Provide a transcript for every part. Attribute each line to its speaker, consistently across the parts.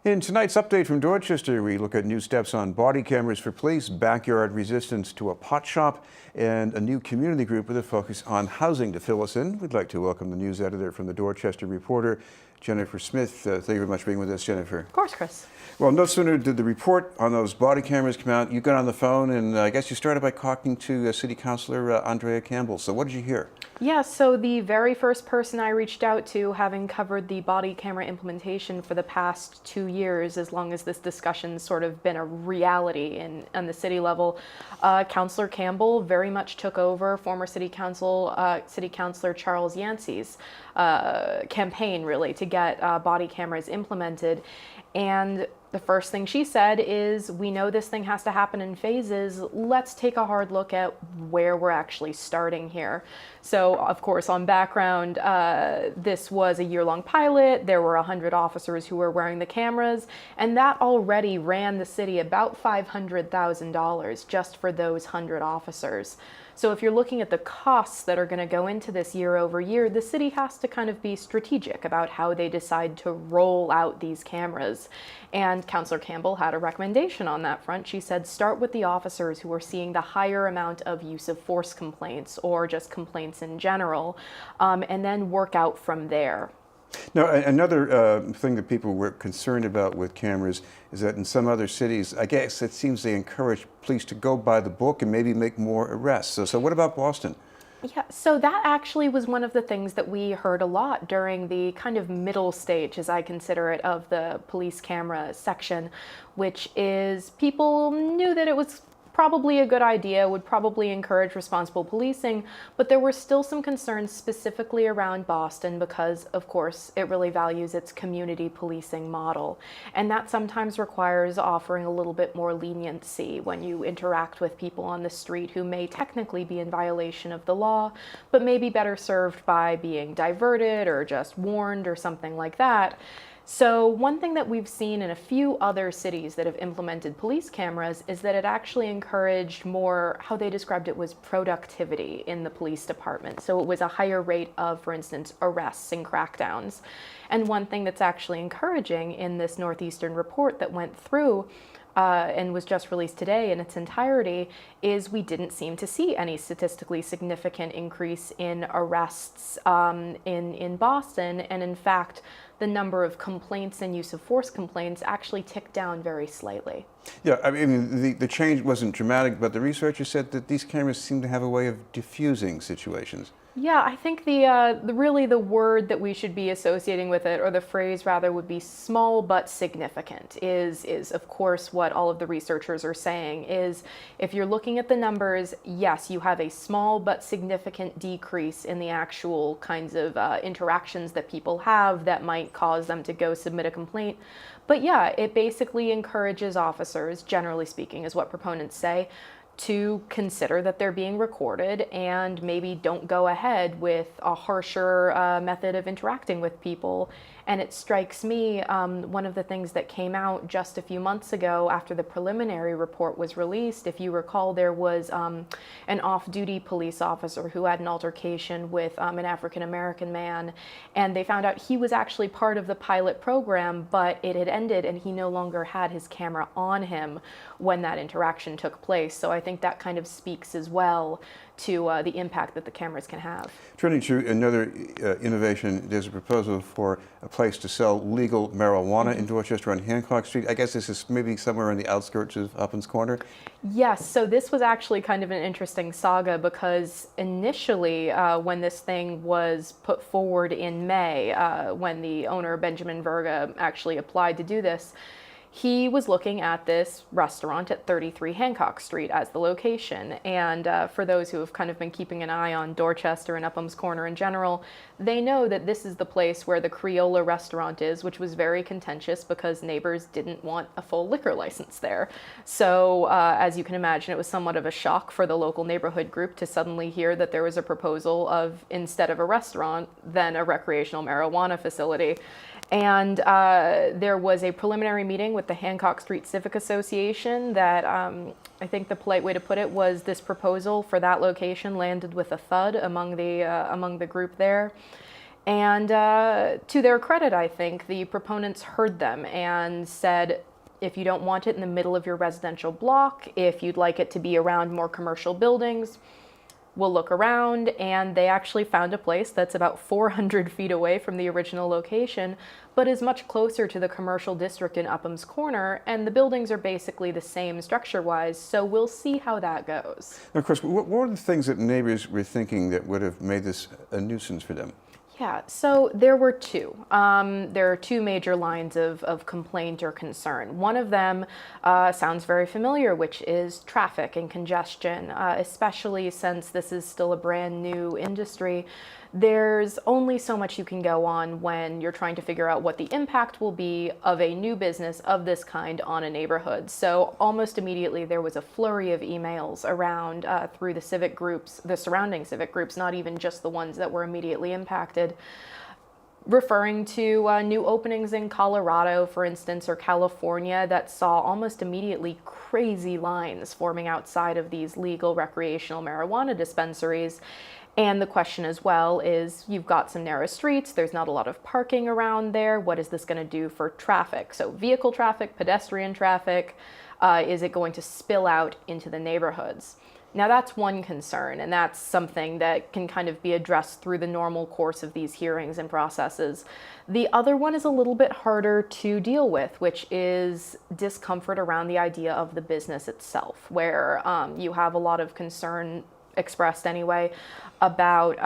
Speaker 1: In tonight's update from Dorchester, we look at new steps on body cameras for police, backyard resistance to a pot shop, and a new community group with a focus on housing. To fill us in, we'd like to welcome the news editor from the Dorchester Reporter, Jennifer Smith. Thank you very much for being with us, Jennifer.
Speaker 2: Of course, Chris.
Speaker 1: Well, no sooner did the report on those body cameras come out, you got on the phone, and I guess you started by talking to City Councilor Andrea Campbell. So what did you hear?
Speaker 2: Yeah, so the very first person I reached out to, having covered the body camera implementation for the past 2 years, as long as this discussion's sort of been a reality on the city level, Councilor Campbell very much took over former City Councilor Charles Yancey's campaign, really, to get body cameras implemented. And the first thing she said is, we know this thing has to happen in phases. Let's take a hard look at where we're actually starting here. So, of course, on background, this was a year-long pilot. There were 100 officers who were wearing the cameras, and that already ran the city about $500,000 just for those 100 officers. So if you're looking at the costs that are going to go into this year over year, the city has to kind of be strategic about how they decide to roll out these cameras. And Councilor Campbell had a recommendation on that front. She said, start with the officers who are seeing the higher amount of use of force complaints or just complaints in general, and then work out from there.
Speaker 1: Now, another thing that people were concerned about with cameras is that in some other cities, I guess it seems they encourage police to go by the book and maybe make more arrests. So what about Boston?
Speaker 2: Yeah, so that actually was one of the things that we heard a lot during the kind of middle stage, as I consider it, of the police camera section, which is people knew that it was probably a good idea, would probably encourage responsible policing, but there were still some concerns specifically around Boston because, of course, it really values its community policing model. And that sometimes requires offering a little bit more leniency when you interact with people on the street who may technically be in violation of the law, but may be better served by being diverted or just warned or something like that. So one thing that we've seen in a few other cities that have implemented police cameras is that it actually encouraged more, how they described it was productivity in the police department. So it was a higher rate of, for instance, arrests and crackdowns. And one thing that's actually encouraging in this Northeastern report that went through and was just released today in its entirety is we didn't seem to see any statistically significant increase in arrests in Boston. And in fact, the number of complaints and use of force complaints actually ticked down very slightly.
Speaker 1: Yeah, I mean, the change wasn't dramatic, but the researchers said that these cameras seem to have a way of diffusing situations.
Speaker 2: Yeah, I think really the word that we should be associating with it, or the phrase rather, would be small but significant, is of course what all of the researchers are saying is if you're looking at the numbers, yes, you have a small but significant decrease in the actual kinds of interactions that people have that might cause them to go submit a complaint. But yeah, it basically encourages officers, generally speaking, is what proponents say, to consider that they're being recorded and maybe don't go ahead with a harsher method of interacting with people. And it strikes me, one of the things that came out just a few months ago after the preliminary report was released, if you recall, there was an off-duty police officer who had an altercation with an African-American man, and they found out he was actually part of the pilot program, but it had ended and he no longer had his camera on him when that interaction took place. So I think that kind of speaks as well to the impact that the cameras can have.
Speaker 1: Turning to another innovation, there's a proposal for a place to sell legal marijuana in Dorchester on Hancock Street. I guess this is maybe somewhere on the outskirts of Upham's Corner?
Speaker 2: Yes, so this was actually kind of an interesting saga because initially when this thing was put forward in May, when the owner, Benjamin Verga, actually applied to do this, he was looking at this restaurant at 33 Hancock Street as the location. And for those who have kind of been keeping an eye on Dorchester and Upham's Corner in general, they know that this is the place where the Creola restaurant is, which was very contentious because neighbors didn't want a full liquor license there. So as you can imagine, it was somewhat of a shock for the local neighborhood group to suddenly hear that there was a proposal of, instead of a restaurant, then a recreational marijuana facility. And there was a preliminary meeting with the Hancock Street Civic Association that I think the polite way to put it was this proposal for that location landed with a thud among the group there. And to their credit, I think, the proponents heard them and said, if you don't want it in the middle of your residential block, if you'd like it to be around more commercial buildings, we'll look around. And they actually found a place that's about 400 feet away from the original location, but is much closer to the commercial district in Upham's Corner, and the buildings are basically the same structure-wise, so we'll see how that goes.
Speaker 1: Of course, what were the things that neighbors were thinking that would have made this a nuisance for them?
Speaker 2: Yeah, so there were two. There are two major lines of complaint or concern. One of them sounds very familiar, which is traffic and congestion, especially since this is still a brand new industry. There's only so much you can go on when you're trying to figure out what the impact will be of a new business of this kind on a neighborhood. So almost immediately there was a flurry of emails around through the civic groups, the surrounding civic groups, not even just the ones that were immediately impacted, referring to new openings in Colorado, for instance, or California that saw almost immediately crazy lines forming outside of these legal recreational marijuana dispensaries. And the question as well is, you've got some narrow streets, there's not a lot of parking around there. What is this going to do for traffic? So vehicle traffic, pedestrian traffic, is it going to spill out into the neighborhoods? Now that's one concern, and that's something that can kind of be addressed through the normal course of these hearings and processes. The other one is a little bit harder to deal with, which is discomfort around the idea of the business itself, where you have a lot of concern expressed anyway about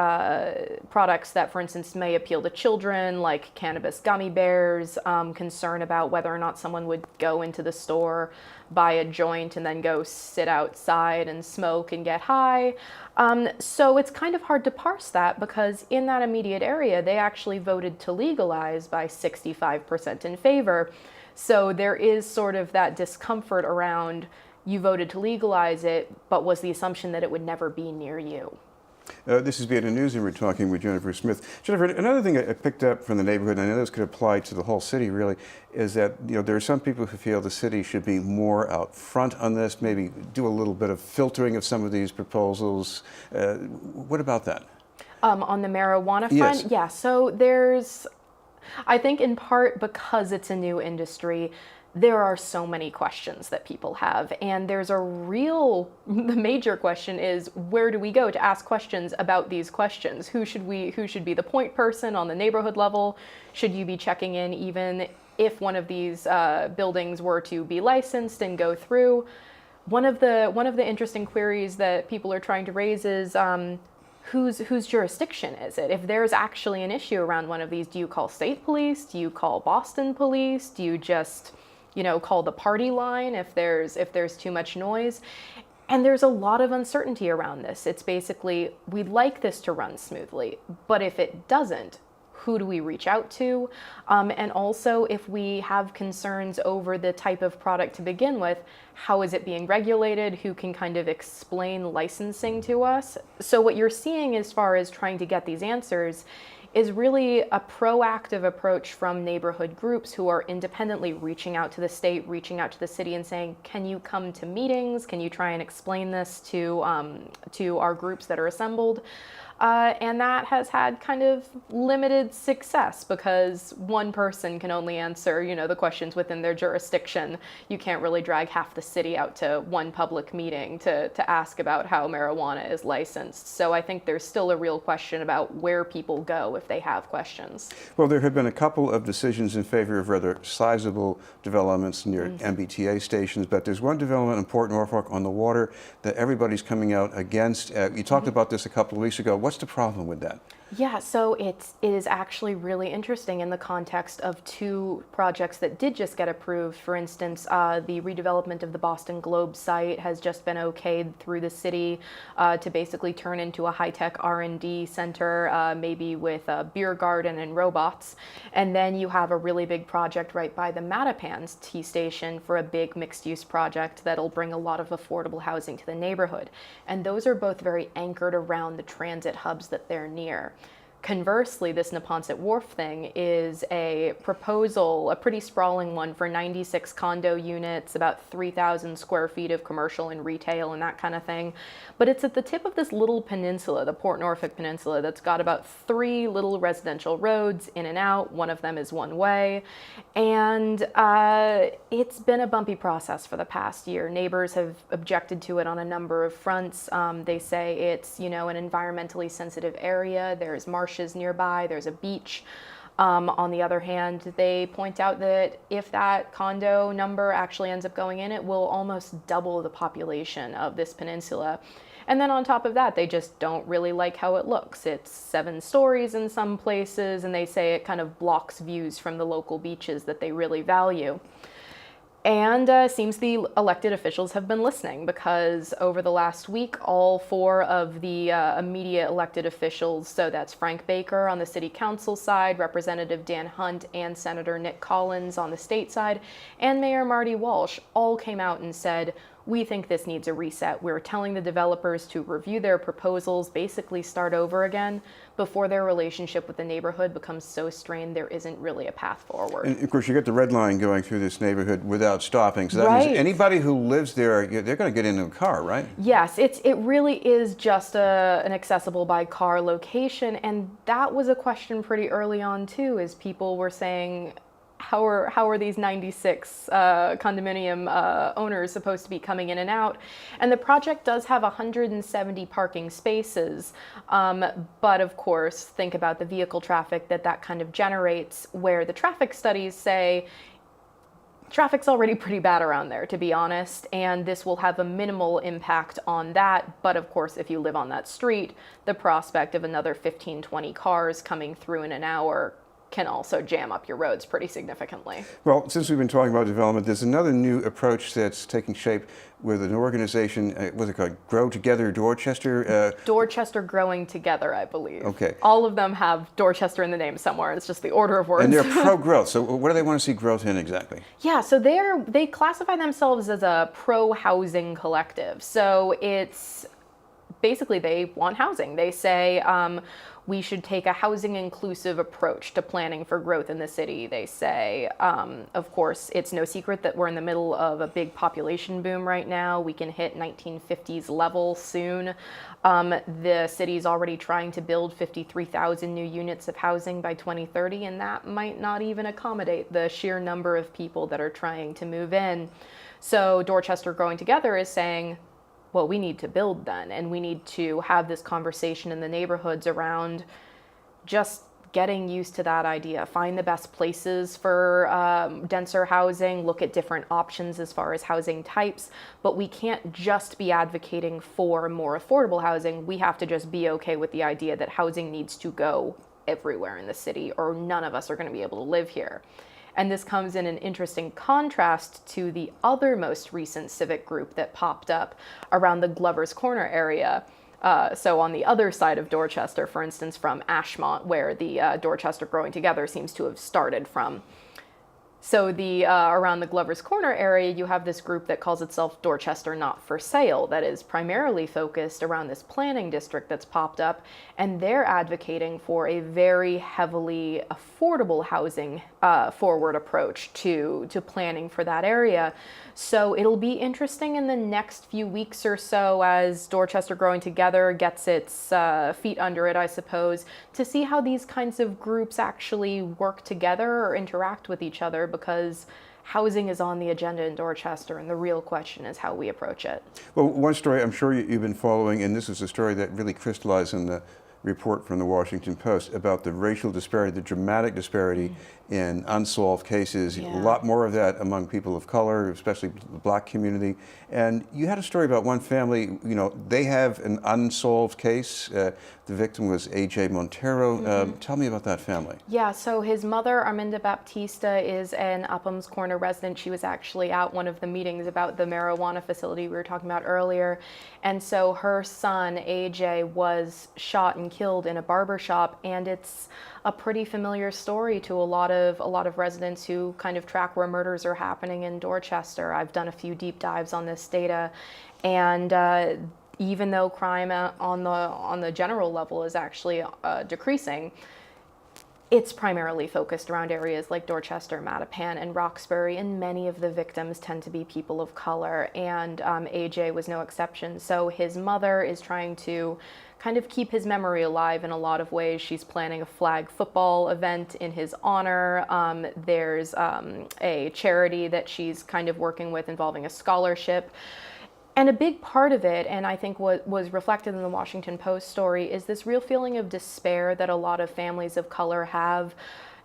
Speaker 2: products that, for instance, may appeal to children, like cannabis gummy bears, concern about whether or not someone would go into the store, buy a joint, and then go sit outside and smoke and get high. So it's kind of hard to parse that, because in that immediate area, they actually voted to legalize by 65% in favor. So there is sort of that discomfort around, you voted to legalize it, but was the assumption that it would never be near you.
Speaker 1: This is BNN News, and we're talking with Jennifer Smith. Jennifer, another thing I picked up from the neighborhood, and I know this could apply to the whole city really, is that there are some people who feel the city should be more out front on this, maybe do a little bit of filtering of some of these proposals. What about that?
Speaker 2: On the marijuana front?
Speaker 1: Yes.
Speaker 2: Yeah, so there's, I think in part because it's a new industry, there are so many questions that people have, and there's the major question is, where do we go to ask questions about these questions? Who should be the point person on the neighborhood level? Should you be checking in even if one of these buildings were to be licensed and go through? One of the interesting queries that people are trying to raise is, whose jurisdiction is it? If there's actually an issue around one of these, do you call state police? Do you call Boston police? Do you just call the party line if there's too much noise? And there's a lot of uncertainty around this. It's basically, we'd like this to run smoothly, but if it doesn't, who do we reach out to? And also, if we have concerns over the type of product to begin with, how is it being regulated? Who can kind of explain licensing to us? So what you're seeing as far as trying to get these answers is really a proactive approach from neighborhood groups who are independently reaching out to the state, reaching out to the city and saying, can you come to meetings? Can you try and explain this to our groups that are assembled? And that has had kind of limited success, because one person can only answer, the questions within their jurisdiction. You can't really drag half the city out to one public meeting to ask about how marijuana is licensed. So I think there's still a real question about where people go if they have questions.
Speaker 1: Well, there have been a couple of decisions in favor of rather sizable developments near MBTA stations, but there's one development in Port Norfolk on the water that everybody's coming out against. You talked about this a couple of weeks ago. What's the problem with that?
Speaker 2: Yeah, so it is actually really interesting in the context of two projects that did just get approved. For instance, the redevelopment of the Boston Globe site has just been okayed through the city to basically turn into a high-tech R&D center, maybe with a beer garden and robots. And then you have a really big project right by the Mattapans T station for a big mixed-use project that'll bring a lot of affordable housing to the neighborhood. And those are both very anchored around the transit hubs that they're near. Conversely, this Neponset Wharf thing is a proposal, a pretty sprawling one, for 96 condo units, about 3,000 square feet of commercial and retail and that kind of thing. But it's at the tip of this little peninsula, the Port Norfolk Peninsula, that's got about 3 little residential roads in and out. One of them is one way. And it's been a bumpy process for the past year. Neighbors have objected to it on a number of fronts. They say it's, an environmentally sensitive area. There's marshes nearby, there's a beach. On the other hand, they point out that if that condo number actually ends up going in, it will almost double the population of this peninsula. And then on top of that, they just don't really like how it looks. It's 7 stories in some places, and they say it kind of blocks views from the local beaches that they really value. And seems the elected officials have been listening, because over the last week, all 4 of the immediate elected officials, so that's Frank Baker on the city council side, Representative Dan Hunt, and Senator Nick Collins on the state side, and Mayor Marty Walsh, all came out and said, we think this needs a reset. We're telling the developers to review their proposals, basically start over again, before their relationship with the neighborhood becomes so strained there isn't really a path forward.
Speaker 1: And of course, you get the red line going through this neighborhood without stopping. So that
Speaker 2: Right.
Speaker 1: means anybody who lives there, they're going to get into a car, right?
Speaker 2: Yes, it really is just an accessible by car location, and that was a question pretty early on too, as people were saying, how are these 96 condominium owners supposed to be coming in and out? And the project does have 170 parking spaces, but of course, think about the vehicle traffic that kind of generates, where the traffic studies say traffic's already pretty bad around there, to be honest, and this will have a minimal impact on that. But of course, if you live on that street, the prospect of another 15, 20 cars coming through in an hour can also jam up your roads pretty significantly.
Speaker 1: Well, since we've been talking about development, there's another new approach that's taking shape with an organization, what's it called, Grow Together Dorchester?
Speaker 2: Dorchester Growing Together, I believe.
Speaker 1: Okay.
Speaker 2: All of them have Dorchester in the name somewhere. It's just the order of words.
Speaker 1: And they're pro-growth. So what do they want to see growth in exactly?
Speaker 2: Yeah, so they classify themselves as a pro-housing collective. So it's basically they want housing. They say we should take a housing inclusive approach to planning for growth in the city. They say, of course, it's no secret that we're in the middle of a big population boom right now. We can hit 1950s level soon. The city's already trying to build 53,000 new units of housing by 2030, and that might not even accommodate the sheer number of people that are trying to move in. So Dorchester Growing Together is saying, well, we need to build then, and we need to have this conversation in the neighborhoods around just getting used to that idea. Find the best places for denser housing, look at different options as far as housing types, but we can't just be advocating for more affordable housing. We have to just be okay with the idea that housing needs to go everywhere in the city, or none of us are going to be able to live here. And this comes in an interesting contrast to the other most recent civic group that popped up around the Glover's Corner area. So on the other side of Dorchester, for instance, from Ashmont, where the Dorchester Growing Together seems to have started from. So the around the Glover's Corner area, you have this group that calls itself Dorchester Not for Sale, that is primarily focused around this planning district that's popped up, and they're advocating for a very heavily affordable housing forward approach to planning for that area. So it'll be interesting in the next few weeks or so, as Dorchester Growing Together gets its feet under it, I suppose, to see how these kinds of groups actually work together or interact with each other, because housing is on the agenda in Dorchester, and the real question is how we approach it.
Speaker 1: Well, one story I'm sure you've been following, and this is a story that really crystallized in the report from the Washington Post about the racial disparity, the dramatic disparity in unsolved cases.
Speaker 2: Yeah.
Speaker 1: A lot more of that among people of color, especially the black community. And you had a story about one family, they have an unsolved case. The victim was A.J. Montero. Tell me about that family.
Speaker 2: Yeah, so his mother, Arminda Baptista, is an Upham's Corner resident. She was actually at one of the meetings about the marijuana facility we were talking about earlier. And so her son, A.J., was shot and killed in a barber shop, and it's a pretty familiar story to a lot of residents who kind of track where murders are happening in Dorchester. I've done a few deep dives on this data, and even though crime on the general level is actually decreasing, it's primarily focused around areas like Dorchester, Mattapan, and Roxbury, and many of the victims tend to be people of color, and AJ was no exception. So his mother is trying to kind of keep his memory alive in a lot of ways. She's planning a flag football event in his honor. There's a charity that she's kind of working with involving a scholarship. And a big part of it, and I think what was reflected in the Washington Post story, is this real feeling of despair that a lot of families of color have,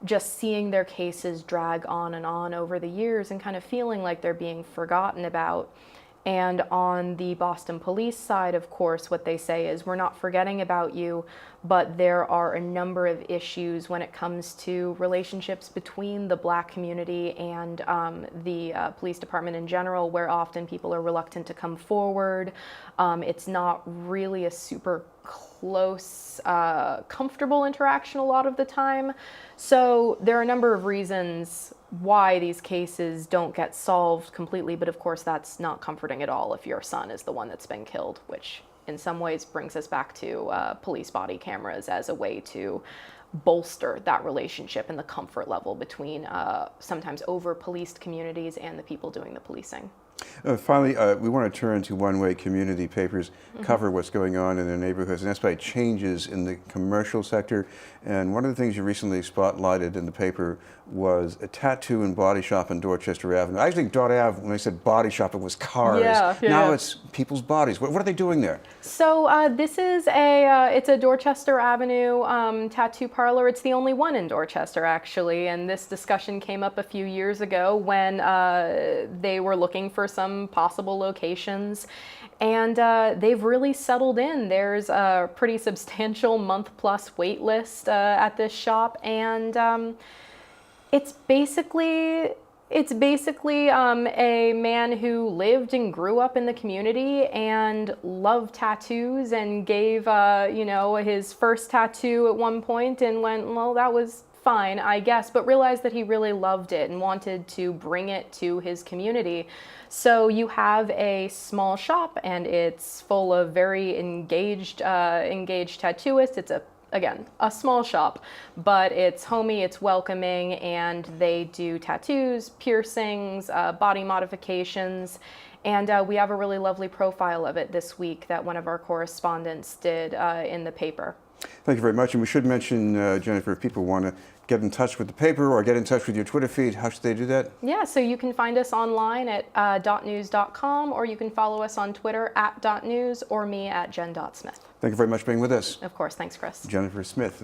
Speaker 2: just seeing their cases drag on and on over the years and kind of feeling like they're being forgotten about. And on the Boston police side, of course, what they say is, we're not forgetting about you, but there are a number of issues when it comes to relationships between the Black community and the police department in general, where often people are reluctant to come forward. It's not really a super close, comfortable interaction a lot of the time. So there are a number of reasons why these cases don't get solved completely, but of course that's not comforting at all if your son is the one that's been killed, which in some ways brings us back to police body cameras as a way to bolster that relationship and the comfort level between sometimes over-policed communities and the people doing the policing.
Speaker 1: Finally, we want to turn to one way community papers cover what's going on in their neighborhoods, and that's by changes in the commercial sector. And one of the things you recently spotlighted in the paper was a tattoo and body shop in Dorchester Avenue. I think Dot Ave, when I said body shop, it was cars. Now it's people's bodies. What are they doing there?
Speaker 2: So this is it's a Dorchester Avenue tattoo parlor. It's the only one in Dorchester, actually. And this discussion came up a few years ago when they were looking for some possible locations. And they've really settled in. There's a pretty substantial month-plus wait list at this shop. And it's basically a man who lived and grew up in the community and loved tattoos and gave, his first tattoo at one point and went, well, that was fine, I guess, but realized that he really loved it and wanted to bring it to his community. So you have a small shop and it's full of very engaged tattooists. It's again, a small shop, but it's homey, it's welcoming, and they do tattoos, piercings, body modifications, and we have a really lovely profile of it this week that one of our correspondents did in the paper.
Speaker 1: Thank you very much. And we should mention, Jennifer, if people want to get in touch with the paper or get in touch with your Twitter feed, how should they do that?
Speaker 2: Yeah, so you can find us online at .news.com, or you can follow us on Twitter at .news, or me at jen.smith.
Speaker 1: Thank you very much for being with us.
Speaker 2: Of course, thanks, Chris.
Speaker 1: Jennifer Smith.